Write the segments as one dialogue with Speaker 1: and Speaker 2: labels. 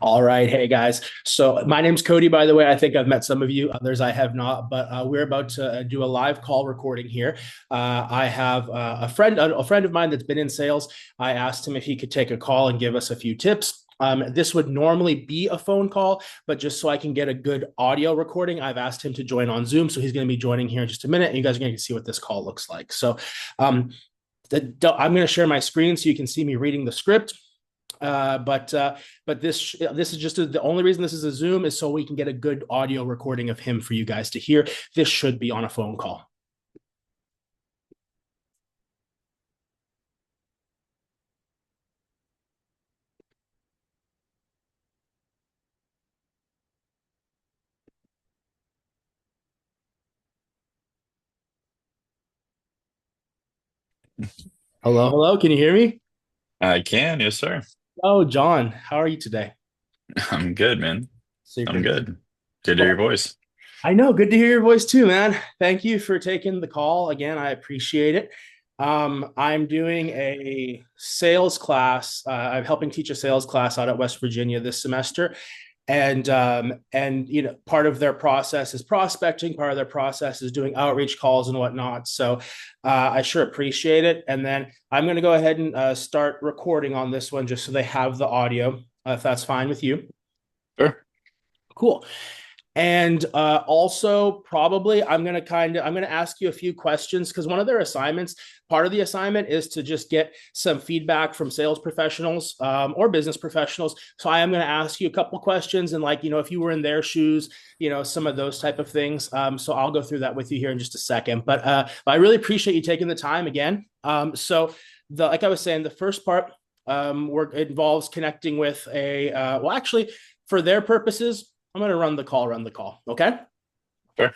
Speaker 1: All right. Hey, guys. So, my name's Cody, by the way. I think I've met some of you, others I have not, but we're about to do a live call recording here. I have a friend of mine that's been in sales. I asked him if he could take a call and give us a few tips. This would normally be a phone call, but just so I can get a good audio recording, I've asked him to join on Zoom. So, he's going to be joining here in just a minute, and you guys are going to see what this call looks like. So, um, I'm going to share my screen so you can see me reading the script. But this is just the only reason this is a Zoom is so we can get a good audio recording of him for you guys to hear. This should be on a phone call. Hello, hello. Can you hear me?
Speaker 2: I can, yes, sir.
Speaker 1: Oh, John, how are you today?
Speaker 2: I'm good, man. I'm
Speaker 1: Super.
Speaker 2: good. Good to hear your
Speaker 1: Well,
Speaker 2: voice.
Speaker 1: I know. Good to hear your voice too, man. Thank you for taking the call again. I appreciate it. I'm doing a sales class. I'm helping teach a sales class out at West Virginia this semester, and part of their process is prospecting, part of their process is doing outreach calls and whatnot. So I sure appreciate it. And then I'm going to go ahead and start recording on this one just so they have the audio, if that's fine with you.
Speaker 2: Sure.
Speaker 1: Cool. And also, probably, I'm gonna ask you a few questions because one of their assignments, part of the assignment, is to just get some feedback from sales professionals or business professionals. So I am gonna ask you a couple questions and if you were in their shoes, some of those type of things. So I'll go through that with you here in just a second. But I really appreciate you taking the time again. So the like I was saying, the first part work involves connecting with actually, for their purposes, I'm going to run the call. Okay.
Speaker 2: Sure.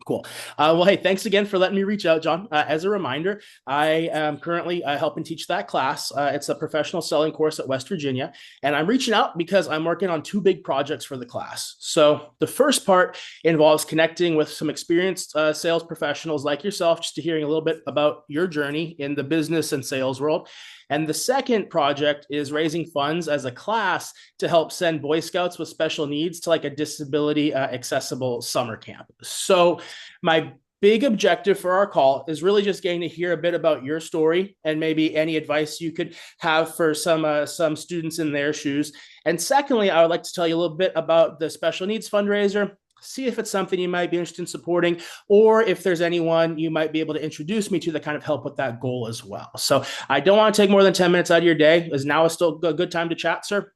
Speaker 1: Cool. Well, hey, thanks again for letting me reach out, John. As a reminder, I am currently helping teach that class. It's a professional selling course at West Virginia. And I'm reaching out because I'm working on two big projects for the class. So the first part involves connecting with some experienced sales professionals like yourself, just to hearing a little bit about your journey in the business and sales world. And the second project is raising funds as a class to help send Boy Scouts with special needs to like a disability accessible summer camp. So, my big objective for our call is really just getting to hear a bit about your story and maybe any advice you could have for some students in their shoes. And secondly, I would like to tell you a little bit about the special needs fundraiser, see if it's something you might be interested in supporting, or if there's anyone you might be able to introduce me to that kind of help with that goal as well. So I don't want to take more than 10 minutes out of your day. Is now still a good time to chat, sir?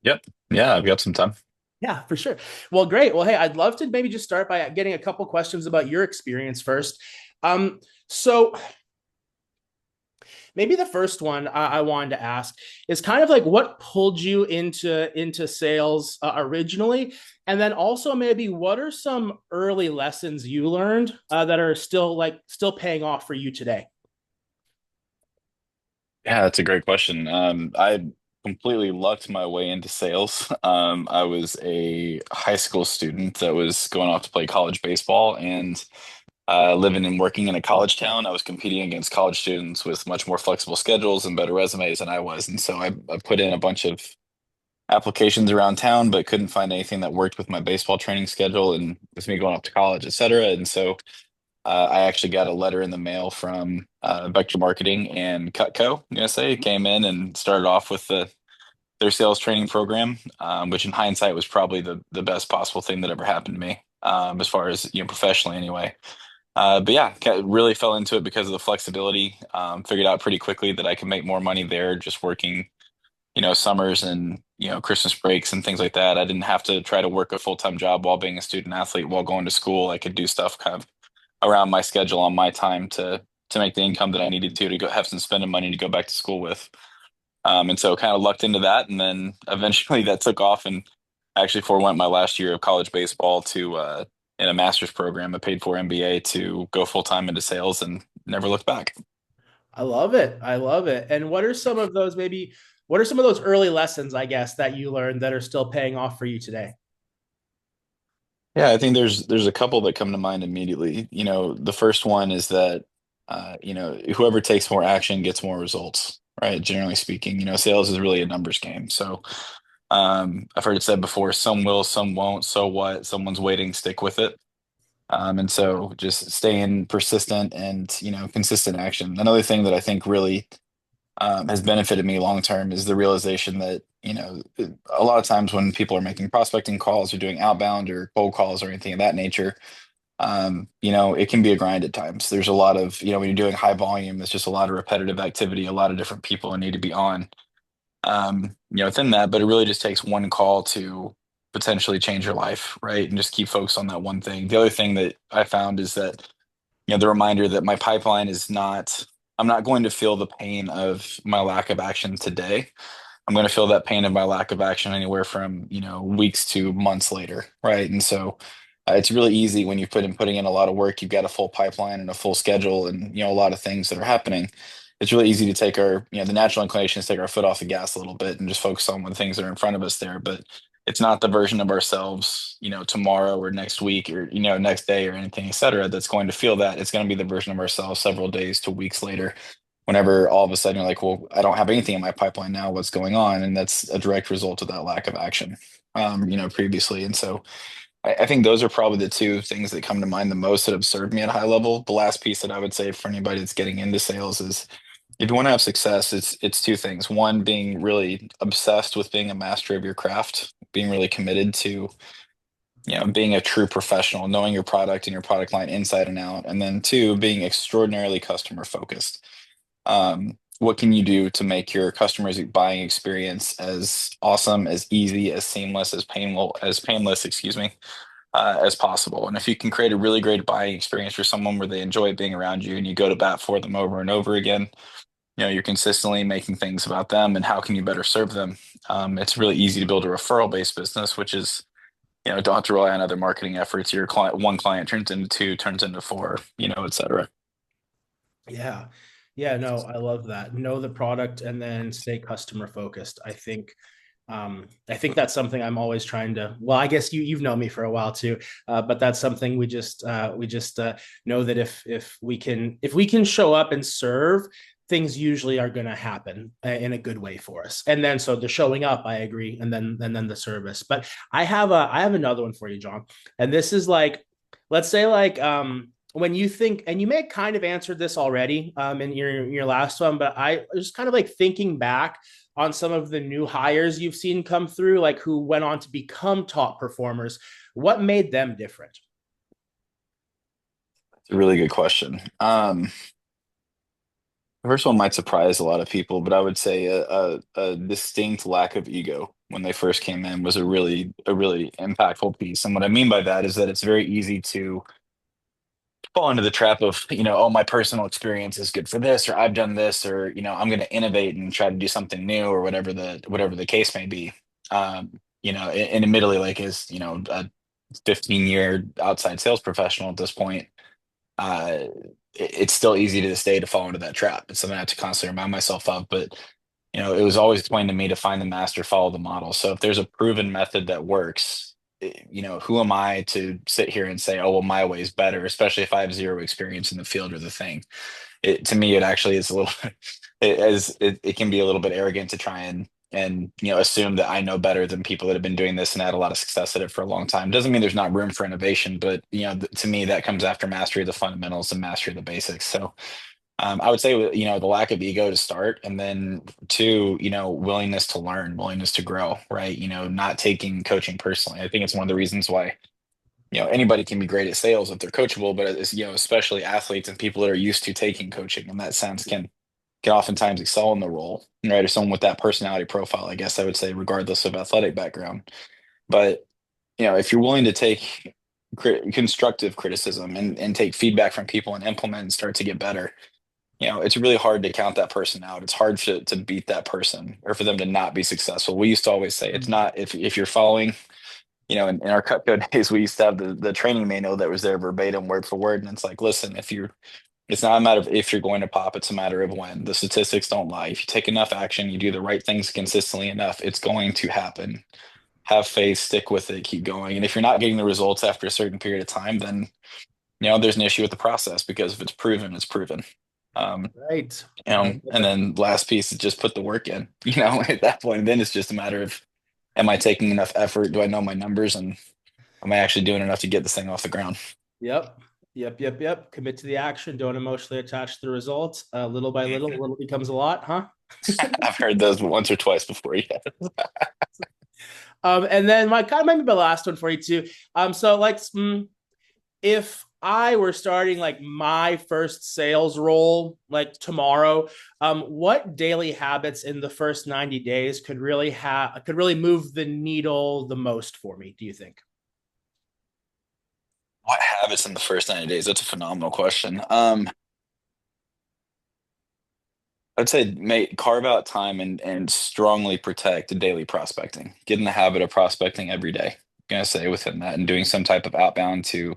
Speaker 2: Yep. Yeah, I've got some time.
Speaker 1: Yeah, for sure. Well, great. Well, hey, I'd love to maybe just start by getting a couple questions about your experience first. So maybe the first one I wanted to ask is kind of like what pulled you into sales originally, and then also maybe what are some early lessons you learned that are still paying off for you today?
Speaker 2: Yeah, that's a great question. I completely lucked my way into sales. I was a high school student that was going off to play college baseball and living and working in a college town. I was competing against college students with much more flexible schedules and better resumes than I was. And so I put in a bunch of applications around town, but couldn't find anything that worked with my baseball training schedule and with me going off to college, et cetera. And so I actually got a letter in the mail from Vector Marketing and Cutco USA. Came in and started off with their sales training program, which in hindsight was probably the best possible thing that ever happened to me, as far as professionally anyway. But yeah, really fell into it because of the flexibility. Figured out pretty quickly that I could make more money there just working, summers and Christmas breaks and things like that. I didn't have to try to work a full-time job while being a student athlete while going to school. I could do stuff kind of around my schedule on my time to make the income that I needed to go have some spending money to go back to school with. And so kind of lucked into that, and then eventually that took off, and I actually forewent my last year of college baseball to in a master's program, a paid for MBA to go full time into sales, and never looked back.
Speaker 1: I love it. I love it. And what are some of those early lessons, I guess, that you learned that are still paying off for you today?
Speaker 2: Yeah, I think there's a couple that come to mind immediately. The first one is that whoever takes more action gets more results, right? Generally speaking, sales is really a numbers game. So I've heard it said before, some will, some won't. So what? Someone's waiting, stick with it. And so just staying persistent and, consistent action. Another thing that I think really has benefited me long term is the realization that, a lot of times when people are making prospecting calls or doing outbound or cold calls or anything of that nature, it can be a grind at times. There's a lot of, when you're doing high volume, it's just a lot of repetitive activity, a lot of different people need to be on, within that, but it really just takes one call to potentially change your life, right? And just keep focused on that one thing. The other thing that I found is that, the reminder that my pipeline is not, I'm not going to feel the pain of my lack of action today. I'm going to feel that pain of my lack of action anywhere from, weeks to months later, right? And so it's really easy when putting in a lot of work, you've got a full pipeline and a full schedule and, a lot of things that are happening. It's really easy to take the natural inclination is to take our foot off the gas a little bit and just focus on the things that are in front of us there. But it's not the version of ourselves, tomorrow or next week or, next day or anything, et cetera, that's going to feel that. It's going to be the version of ourselves several days to weeks later whenever all of a sudden you're like, well, I don't have anything in my pipeline now. What's going on? And that's a direct result of that lack of action, previously. And so I think those are probably the two things that come to mind the most that have served me at a high level. The last piece that I would say for anybody that's getting into sales is if you want to have success, it's two things. One, being really obsessed with being a master of your craft, being really committed to, being a true professional, knowing your product and your product line inside and out. And then two, being extraordinarily customer focused. What can you do to make your customers' buying experience as awesome, as easy, as seamless, as painless, excuse me, as possible? And if you can create a really great buying experience for someone where they enjoy being around you and you go to bat for them over and over again, you're consistently making things about them and how can you better serve them? It's really easy to build a referral-based business, which is, don't have to rely on other marketing efforts. Your client, one client turns into two, turns into four, et cetera.
Speaker 1: Yeah. Yeah, no, I love that. Know the product and then stay customer focused. I think that's something I'm always trying to, well, I guess you've known me for a while too. But that's something we just know that if we can show up and serve, things usually are going to happen in a good way for us. And then so the showing up, I agree, and then the service. But I have another one for you, John. And this is like, let's say like when you think, and you may have kind of answered this already in your last one, but I was kind of like thinking back on some of the new hires you've seen come through, like who went on to become top performers. What made them different?
Speaker 2: It's a really good question. The first one might surprise a lot of people, but I would say a distinct lack of ego when they first came in was a really impactful piece. And what I mean by that is that it's very easy to fall into the trap of, oh, my personal experience is good for this, or I've done this, or, I'm going to innovate and try to do something new, or whatever the case may be. And admittedly, like as, a 15-year outside sales professional at this point, uh, it's still easy to this day to fall into that trap. It's something I have to constantly remind myself of. But it was always explained to me to find the master, follow the model. So if there's a proven method that works, who am I to sit here and say, oh, well, my way is better, especially if I have zero experience in the field or the thing. To me, it actually is a little, it can be a little bit arrogant to try and assume that I know better than people that have been doing this and had a lot of success at it for a long time. Doesn't mean there's not room for innovation, but to me that comes after mastery of the fundamentals and mastery of the basics. So I would say the lack of ego to start, and then two, willingness to learn, willingness to grow, right? Not taking coaching personally. I think it's one of the reasons why anybody can be great at sales if they're coachable, but it's, especially athletes and people that are used to taking coaching in that sense can oftentimes excel in the role, right? Or someone with that personality profile, I guess I would say, regardless of athletic background. But if you're willing to take constructive criticism and take feedback from people and implement and start to get better, it's really hard to count that person out. It's hard to beat that person or for them to not be successful. We used to always say it's not if you're following, in our Cutco days, we used to have the training manual that was there verbatim, word for word. And it's like, listen, it's not a matter of if you're going to pop, it's a matter of when. The statistics don't lie. If you take enough action, you do the right things consistently enough, it's going to happen. Have faith, stick with it, keep going. And if you're not getting the results after a certain period of time, then there's an issue with the process because if it's proven, it's proven. Um,
Speaker 1: Right. I love
Speaker 2: and
Speaker 1: it.
Speaker 2: then last piece is just put the work in, at that point. Then it's just a matter of am I taking enough effort? Do I know my numbers? And am I actually doing enough to get this thing off the ground?
Speaker 1: Yep. Yep. Commit to the action. Don't emotionally attach to the results. Little by little becomes a lot, huh?
Speaker 2: I've heard those once or twice before. Yeah.
Speaker 1: And then my kind of maybe my last one for you too. So like, if I were starting like my first sales role like tomorrow, what daily habits in the first 90 days could really move the needle the most for me, do you think?
Speaker 2: What habits in the first 90 days? That's a phenomenal question. I'd say carve out time and strongly protect daily prospecting. Get in the habit of prospecting every day. I'm gonna say within that and doing some type of outbound to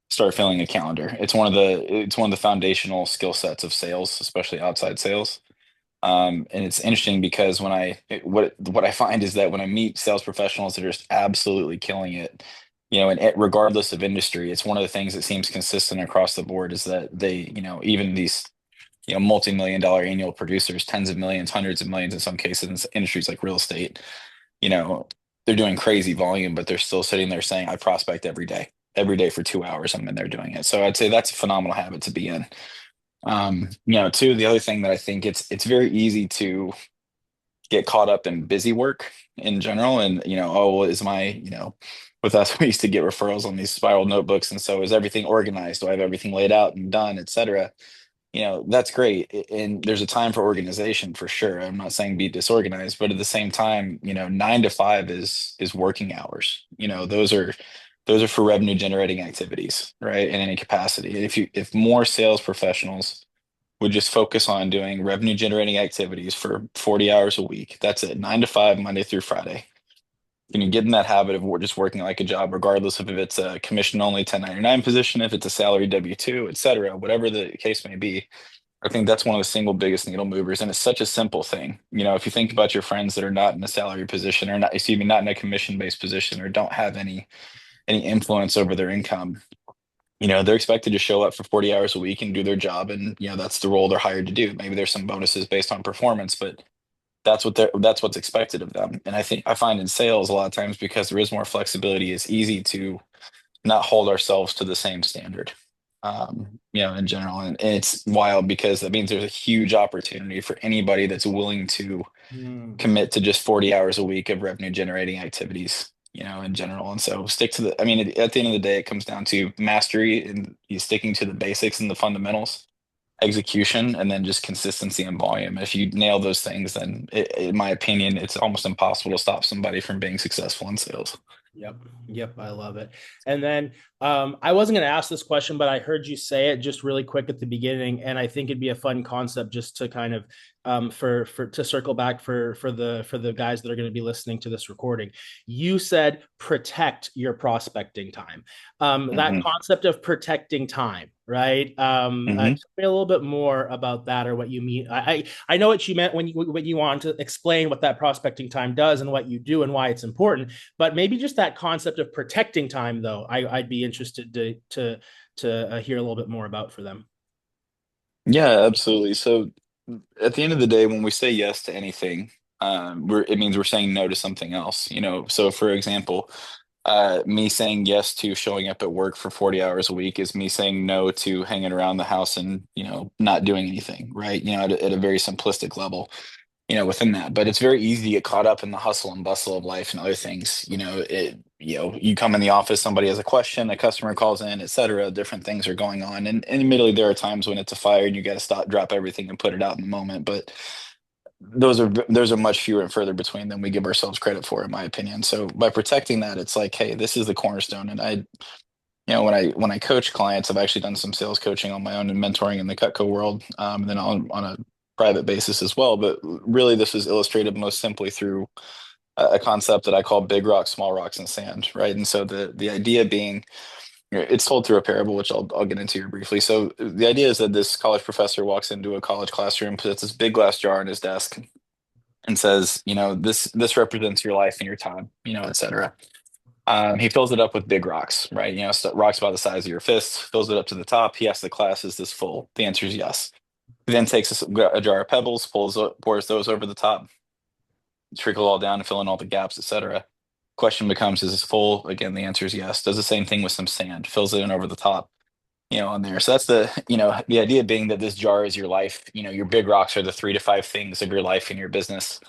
Speaker 2: start filling a calendar. It's one of the foundational skill sets of sales, especially outside sales. And it's interesting because what I find is that when I meet sales professionals that are just absolutely killing it, and regardless of industry, it's one of the things that seems consistent across the board is that they, even these, multi-million dollar annual producers, tens of millions, hundreds of millions in some cases in industries like real estate, you know, they're doing crazy volume, but they're still sitting there saying, I prospect every day for 2 hours. I'm in there doing it. So I'd say that's a phenomenal habit to be in. Too, the other thing that I think it's very easy to get caught up in busy work in general. And, oh, well, with us, we used to get referrals on these spiral notebooks. And so is everything organized? Do I have everything laid out and done, et cetera? That's great. And there's a time for organization for sure. I'm not saying be disorganized, but at the same time, 9 to 5 is working hours. Those are for revenue generating activities, right? In any capacity. If more sales professionals would just focus on doing revenue generating activities for 40 hours a week, that's it, 9 to 5, Monday through Friday. Can you get in that habit of just working like a job, regardless of if it's a commission only 1099 position, if it's a salary W-2, et cetera, whatever the case may be. I think that's one of the single biggest needle movers. And it's such a simple thing. If you think about your friends that are not in a salary position or not, excuse me, not in a commission-based position or don't have any influence over their income, they're expected to show up for 40 hours a week and do their job. And, that's the role they're hired to do. Maybe there's some bonuses based on performance, but that's what's expected of them. And I find in sales a lot of times because there is more flexibility, it's easy to not hold ourselves to the same standard. In general. And it's wild because that means there's a huge opportunity for anybody that's willing to
Speaker 1: Hmm.
Speaker 2: commit to just 40 hours a week of revenue generating activities, in general. And so stick to I mean, at the end of the day, it comes down to mastery and you sticking to the basics and the fundamentals, execution, and then just consistency and volume. If you nail those things, then in my opinion, it's almost impossible to stop somebody from being successful in sales.
Speaker 1: Yep. Yep. I love it. And then I wasn't going to ask this question, but I heard you say it just really quick at the beginning, and I think it'd be a fun concept just to kind of for to circle back for the guys that are going to be listening to this recording. You said protect your prospecting time. That
Speaker 2: Hmm.
Speaker 1: concept of protecting time, right?
Speaker 2: Hmm.
Speaker 1: Tell me a little bit more about that or what you mean. I know what you meant when you want to explain what that prospecting time does and what you do and why it's important, but maybe just that concept of protecting time, though, I'd be interested to hear a little bit more about for them.
Speaker 2: Yeah, absolutely. So at the end of the day, when we say yes to anything, it means we're saying no to something else. So for example, me saying yes to showing up at work for 40 hours a week is me saying no to hanging around the house and, not doing anything, right? At a very simplistic level, within that. But it's very easy to get caught up in the hustle and bustle of life and other things. You come in the office, somebody has a question, a customer calls in, et cetera, different things are going on. And admittedly, there are times when it's a fire and you got to stop, drop everything and put it out in the moment. But those are much fewer and further between than we give ourselves credit for, in my opinion. So by protecting that, it's like, hey, this is the cornerstone. And when I coach clients, I've actually done some sales coaching on my own and mentoring in the Cutco world, and then on a private basis as well. But really, this is illustrated most simply through a concept that I call big rocks, small rocks, and sand, right? And so the idea being, it's told through a parable, which I'll get into here briefly. So the idea is that this college professor walks into a college classroom, puts this big glass jar on his desk, and says, this represents your life and your time, et cetera. He fills it up with big rocks, right? Rocks about the size of your fist, fills it up to the top. He asks the class, is this full? The answer is yes. He then takes a jar of pebbles, pours those over the top, trickle all down and fill in all the gaps, etc. Question becomes, is this full? Again, the answer is yes. Does the same thing with some sand, fills it in over the top, on there. So that's the idea being that this jar is your life. Your big rocks are the 3 to 5 things of your life and your business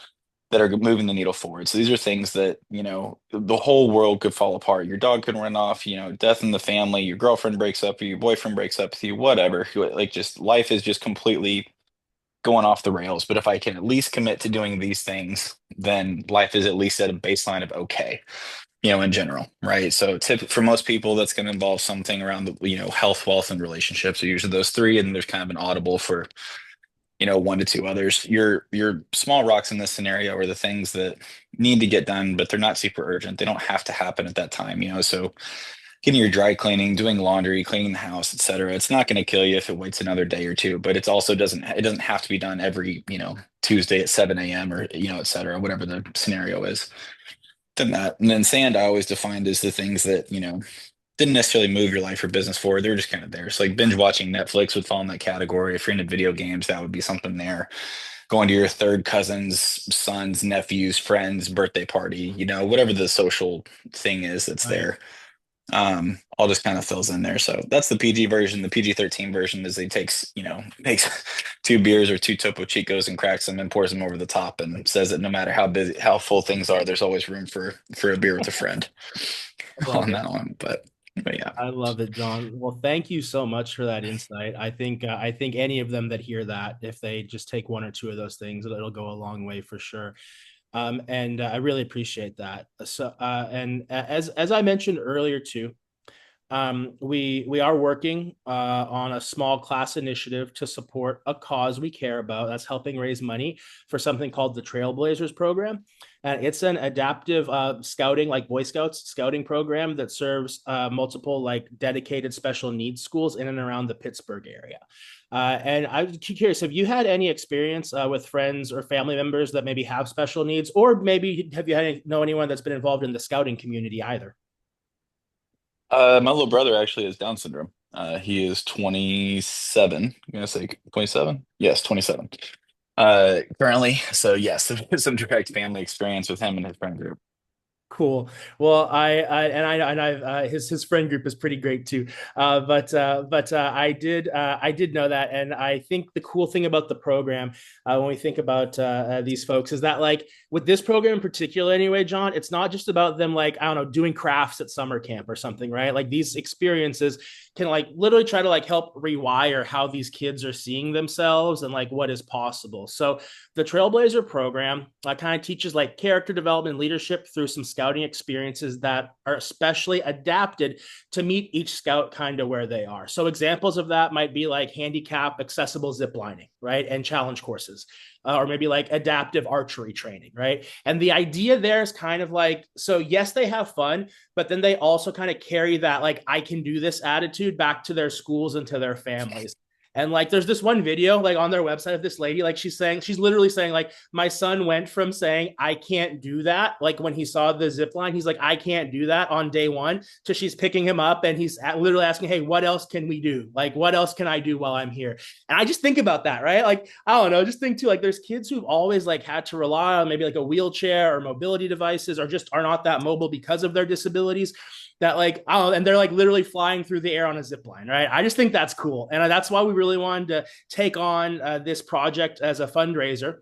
Speaker 2: that are moving the needle forward. So these are things that, the whole world could fall apart. Your dog could run off, death in the family, your girlfriend breaks up with you, your boyfriend breaks up with you, whatever. Like, just life is just completely going off the rails. But if I can at least commit to doing these things, then life is at least at a baseline of okay, in general, right? So for most people, that's going to involve something around the, health, wealth, and relationships are usually those three. And there's kind of an audible for, 1 to 2 others. Your small rocks in this scenario are the things that need to get done, but they're not super urgent. They don't have to happen at that time, So getting your dry cleaning, doing laundry, cleaning the house, etc. It's not going to kill you if it waits another day or two, but it doesn't have to be done every, Tuesday at 7 a.m. or, etc., whatever the scenario is. Than that. And then sand I always defined as the things that, didn't necessarily move your life or business forward. They were just kind of there. So like binge watching Netflix would fall in that category. If you're into video games, that would be something there. Going to your third cousin's, son's, nephew's, friend's birthday party, whatever the social thing is that's
Speaker 1: Right.
Speaker 2: there. All just kind of fills in there. So that's the PG version. The PG-13 version is he makes 2 beers or 2 Topo Chicos and cracks them and pours them over the top and says that no matter how busy, how full things are, there's always room for a beer with a friend
Speaker 1: Love
Speaker 2: on
Speaker 1: it.
Speaker 2: that one. But yeah.
Speaker 1: I love it, John. Well, thank you so much for that insight. I think any of them that hear that, if they just take one or two of those things, it'll go a long way for sure. And I really appreciate that. And as I mentioned earlier too, we are working on a small class initiative to support a cause we care about. That's helping raise money for something called the Trailblazers program. And it's an adaptive scouting, like Boy Scouts scouting program that serves multiple like dedicated special needs schools in and around the Pittsburgh area. And I'm curious, have you had any experience with friends or family members that maybe have special needs, or maybe have you know anyone that's been involved in the scouting community either?
Speaker 2: My little brother actually has Down syndrome. He is 27. I'm gonna say 27. Yes, 27. Currently. So yes, some direct family experience with him and his friend group.
Speaker 1: Cool. Well, his friend group is pretty great too. But I did know that, and I think the cool thing about the program, when we think about these folks, is that like with this program in particular, anyway, John, it's not just about them like I don't know doing crafts at summer camp or something, right? Like these experiences can like literally try to like help rewire how these kids are seeing themselves and like what is possible. So the Trailblazer program kind of teaches like character development, leadership through some scouting experiences that are especially adapted to meet each scout kind of where they are. So examples of that might be like handicap accessible zip lining, right? And challenge courses. Or maybe like adaptive archery training, right? And the idea there is kind of like, so yes, they have fun, but then they also kind of carry that like I can do this attitude back to their schools and to their families. And like, there's this one video like on their website of this lady, like she's literally saying like, my son went from saying I can't do that, like when he saw the zip line, he's like I can't do that on day one, to she's picking him up and he's literally asking, hey, what else can we do? Like, what else can I do while I'm here? And I just think about that, right? Like, I don't know, just think too, like there's kids who've always like had to rely on maybe like a wheelchair or mobility devices or just are not that mobile because of their disabilities that like oh and they're like literally flying through the air on a zip line, right? I just think that's cool, and that's why we really wanted to take on this project as a fundraiser.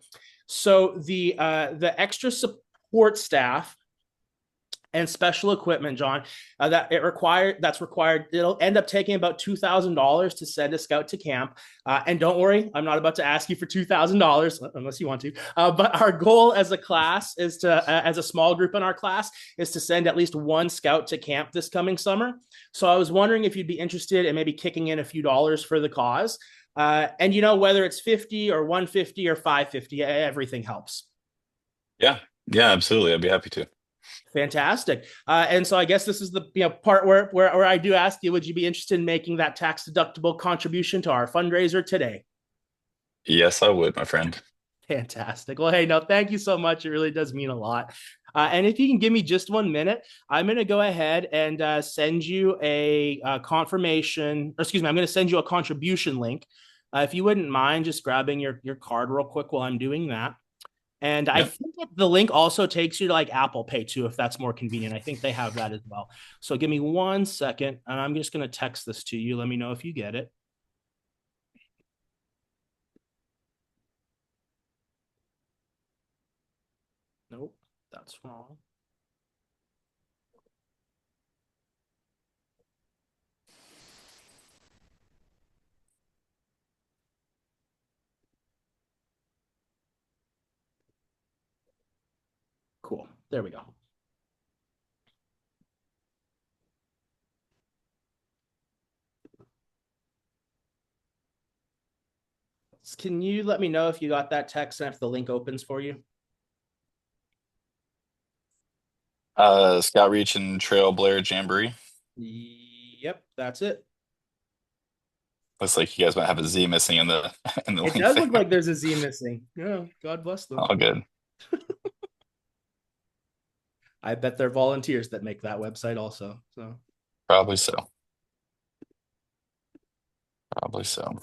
Speaker 1: So the extra support staff and special equipment, John, that's required. It'll end up taking about $2,000 to send a scout to camp. And don't worry, I'm not about to ask you for $2,000 unless you want to. But our goal as a class is as a small group in our class, is to send at least one scout to camp this coming summer. So I was wondering if you'd be interested in maybe kicking in a few dollars for the cause. And whether it's 50 or 150 or 550, everything helps.
Speaker 2: Yeah, yeah, absolutely. I'd be happy to.
Speaker 1: Fantastic. And so I guess this is the part where I do ask you, would you be interested in making that tax deductible contribution to our fundraiser today?
Speaker 2: Yes, I would, my friend.
Speaker 1: Fantastic. Well, hey, no, thank you so much. It really does mean a lot. And if you can give me just 1 minute, I'm going to go ahead and send you a confirmation, or excuse me, I'm going to send you a contribution link. If you wouldn't mind just grabbing your card real quick while I'm doing that. And I
Speaker 2: Yep.
Speaker 1: think that the link also takes you to like Apple Pay too, if that's more convenient. I think they have that as well. So give me 1 second, and I'm just going to text this to you. Let me know if you get it. Nope, that's wrong. Cool. There we go. Can you let me know if you got that text and if the link opens for you?
Speaker 2: Scout Reach and Trail Blair Jamboree.
Speaker 1: Yep, that's it.
Speaker 2: Looks like you guys might have a Z missing in the in the
Speaker 1: It
Speaker 2: link
Speaker 1: does look
Speaker 2: there.
Speaker 1: like there's a Z missing. Yeah, God bless them.
Speaker 2: All good.
Speaker 1: I bet they're volunteers that make that website also. So
Speaker 2: Probably so. Probably so.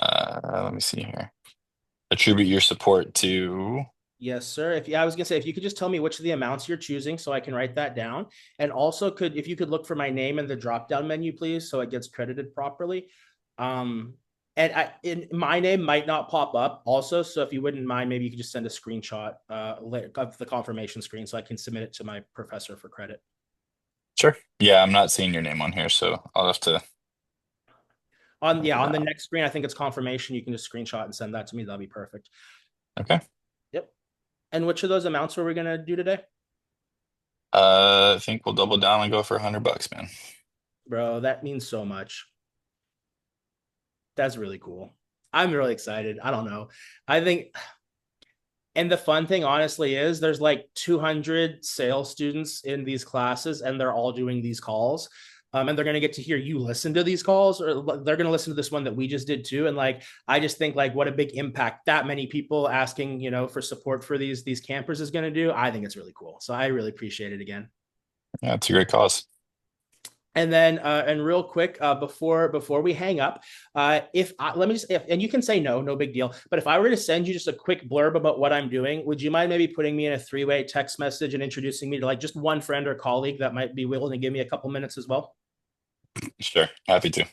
Speaker 2: Let me see here. Attribute your support to.
Speaker 1: yes, sir. If I was gonna say, if you could just tell me which of the amounts you're choosing, so I can write that down, and also could if you could look for my name in the drop down menu, please, so it gets credited properly. Um, my name might not pop up also, so if you wouldn't mind, maybe you could just send a screenshot of the confirmation screen so I can submit it to my professor for credit.
Speaker 2: Sure. Yeah, I'm not seeing your name on here, so I'll have to
Speaker 1: On the
Speaker 2: that.
Speaker 1: next screen, I think it's confirmation. You can just screenshot and send that to me. That'll be perfect.
Speaker 2: Okay.
Speaker 1: Yep. And which of those amounts were we gonna do today?
Speaker 2: I think we'll double down and go for $100, man.
Speaker 1: Bro, that means so much. That's really cool. I'm really excited. I don't know. I think, and the fun thing, honestly, is there's like 200 sales students in these classes, and they're all doing these calls. And they're going to get to hear you listen to these calls, or they're going to listen to this one that we just did too. And like, I just think like what a big impact that many people asking, for support for these campers is going to do. I think it's really cool. So I really appreciate it again.
Speaker 2: Yeah, it's a great cause.
Speaker 1: And then, and real quick, before we hang up, if I, let me just, if, and you can say no, no big deal. But if I were to send you just a quick blurb about what I'm doing, would you mind maybe putting me in a three-way text message and introducing me to like just one friend or colleague that might be willing to give me a couple minutes as well?
Speaker 2: Sure. Happy to.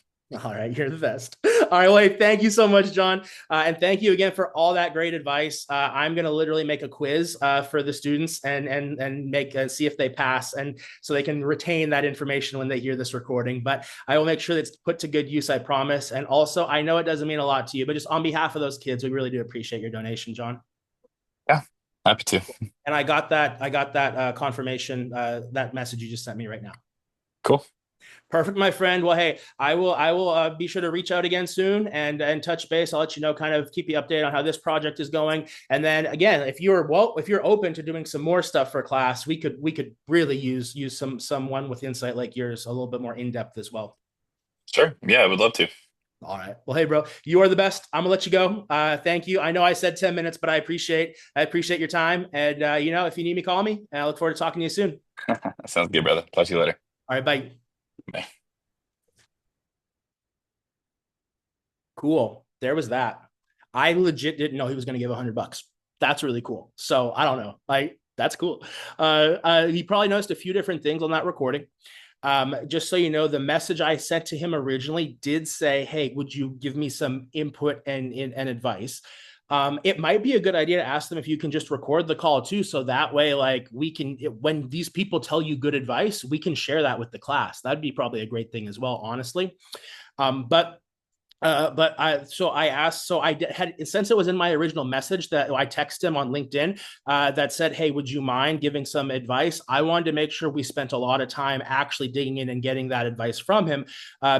Speaker 1: All right, you're the best. All right, well, hey, thank you so much, John, and thank you again for all that great advice. I'm gonna literally make a quiz for the students and make see if they pass, and so they can retain that information when they hear this recording. But I will make sure that it's put to good use, I promise. And also, I know it doesn't mean a lot to you, but just on behalf of those kids, we really do appreciate your donation, John.
Speaker 2: Yeah, happy to.
Speaker 1: And I got that confirmation, that message you just sent me right now.
Speaker 2: Cool.
Speaker 1: Perfect, my friend. Well, hey, I will be sure to reach out again soon and touch base. I'll let you know, kind of keep you updated on how this project is going. And then again, if you're open to doing some more stuff for class, we could really use someone with insight like yours a little bit more in depth as well.
Speaker 2: Sure. Yeah, I would love to.
Speaker 1: All right. Well, hey, bro, you are the best. I'm gonna let you go. Thank you. I know I said 10 minutes, but I appreciate your time. And if you need me, call me. And I look forward to talking to you soon.
Speaker 2: Sounds good, brother. Talk to you later.
Speaker 1: All right, bye.
Speaker 2: Bye.
Speaker 1: Cool. There was that. I legit didn't know he was going to give $100. That's really cool. So I don't know. That's cool. He probably noticed a few different things on that recording. Just so you know, the message I sent to him originally did say, "Hey, would you give me some input and advice?" It might be a good idea to ask them if you can just record the call too, so that way, like we can, when these people tell you good advice, we can share that with the class. That'd be probably a great thing as well, honestly. But I asked, so I had, since it was in my original message that I texted him on LinkedIn, that said, "Hey, would you mind giving some advice?" I wanted to make sure we spent a lot of time actually digging in and getting that advice from him,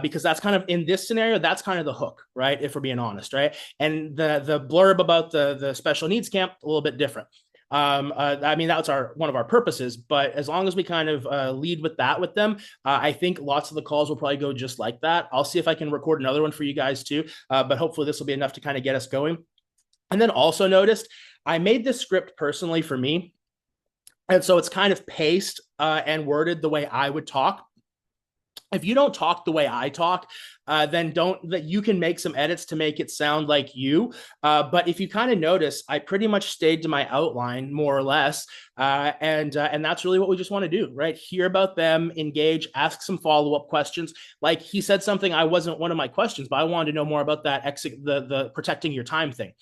Speaker 1: because that's kind of, in this scenario, that's kind of the hook, right? If we're being honest, right? And the blurb about the special needs camp, a little bit different. I mean, that's one of our purposes, but as long as we kind of lead with that with them, I think lots of the calls will probably go just like that. I'll see if I can record another one for you guys too, but hopefully this will be enough to kind of get us going. And then also noticed I made this script personally for me, and so it's kind of paced and worded the way I would talk. if you don't talk the way I talk, then don't that you can make some edits to make it sound like you. But if you kind of notice, I pretty much stayed to my outline more or less, and that's really what we just want to do, right? Hear about them, engage, ask some follow up questions. Like he said something, I wasn't one of my questions, but I wanted to know more about that the protecting your time thing.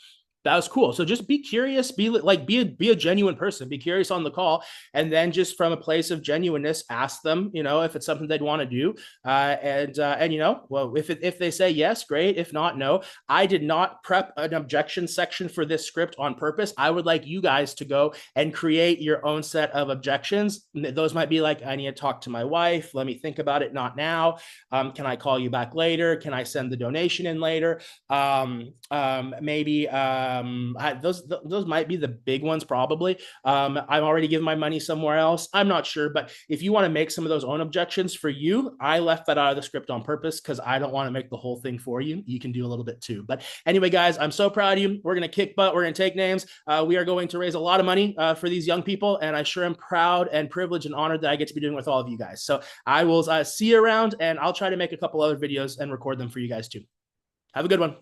Speaker 1: That was cool. So just be curious, be a genuine person, be curious on the call, and then just from a place of genuineness, ask them, if it's something they'd want to do, and well, if they say yes, great. If not, no. I did not prep an objection section for this script on purpose. I would like you guys to go and create your own set of objections. Those might be like, I need to talk to my wife. Let me think about it. Not now. Can I call you back later? Can I send the donation in later? Maybe. Those might be the big ones probably. I'm already giving my money somewhere else. I'm not sure, but if you want to make some of those own objections for you, I left that out of the script on purpose because I don't want to make the whole thing for you. You can do a little bit too. But anyway, guys, I'm so proud of you. We're gonna kick butt. We're gonna take names. We are going to raise a lot of money for these young people, and I sure am proud and privileged and honored that I get to be doing with all of you guys. So I will see you around, and I'll try to make a couple other videos and record them for you guys too. Have a good one.